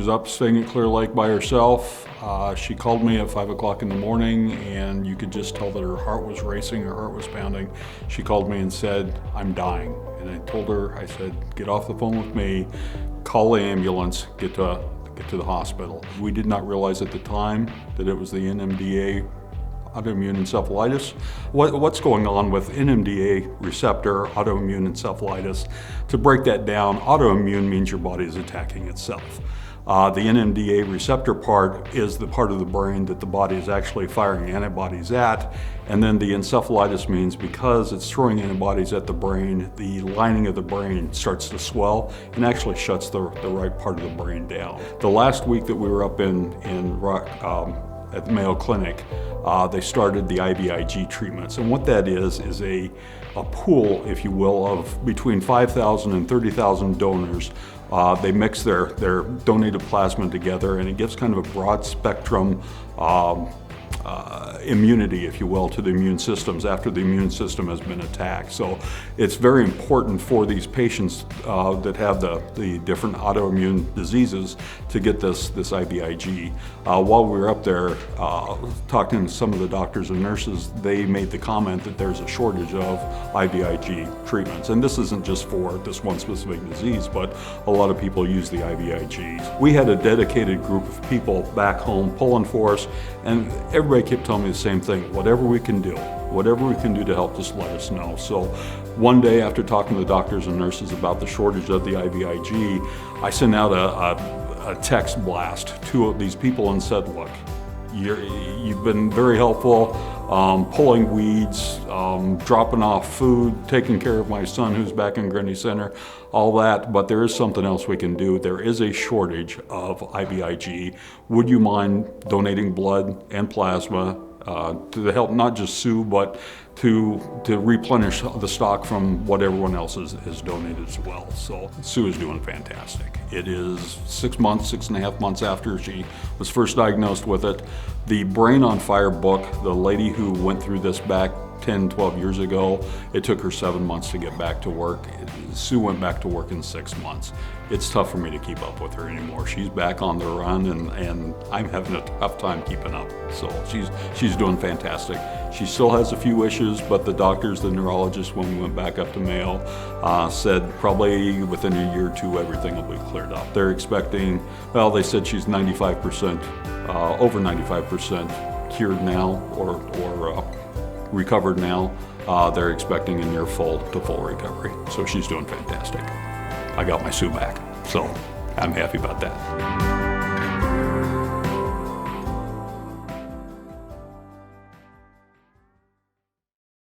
was up staying at Clear Lake by herself. She called me at 5 o'clock in the morning, and you could just tell that her heart was racing, her heart was pounding. She called me and said, "I'm dying." And I told her, I said, "Get off the phone with me, call the ambulance, get to the hospital." We did not realize at the time that it was the NMDA autoimmune encephalitis. What's going on with NMDA receptor autoimmune encephalitis? To break that down, autoimmune means your body is attacking itself. The NMDA receptor part is the part of the brain that the body is actually firing antibodies at, and then the encephalitis means because it's throwing antibodies at the brain, the lining of the brain starts to swell and actually shuts the right part of the brain down. The last week that we were up at the Mayo Clinic, they started the IVIG treatments. And what that is a pool, if you will, of between 5,000 and 30,000 donors. They mix their donated plasma together, and it gives kind of a broad spectrum immunity, if you will, to the immune systems after the immune system has been attacked. So it's very important for these patients that have the different autoimmune diseases to get this IVIG. While we were up there talking to some of the doctors and nurses, they made the comment that there's a shortage of IVIG treatments. And this isn't just for this one specific disease, but a lot of people use the IVIGs. We had a dedicated group of people back home pulling for us, and everybody kept telling me the same thing: whatever we can do to help, just let us know. So one day, after talking to the doctors and nurses about the shortage of the IVIG, I sent out a text blast to these people and said, "Look, you've been very helpful, pulling weeds, dropping off food, taking care of my son who's back in Grundy Center, all that, but there is something else we can do. There is a shortage of IVIG. Would you mind donating blood and plasma to help not just Sue, but to replenish the stock from what everyone else has donated as well?" So Sue is doing fantastic. It is 6.5 months after she was first diagnosed with it. The Brain on Fire book, the lady who went through this back 10, 12 years ago, it took her 7 months to get back to work. Sue went back to work in 6 months. It's tough for me to keep up with her anymore. She's back on the run, and I'm having a tough time keeping up. So she's doing fantastic. She still has a few issues, but the doctors, the neurologists, when we went back up to Mayo, said probably within a year or two, everything will be cleared up. They're expecting, well, they said she's 95%, over 95% cured now, or recovered now. They're expecting a near full recovery. So she's doing fantastic. I got my Sue back, so I'm happy about that.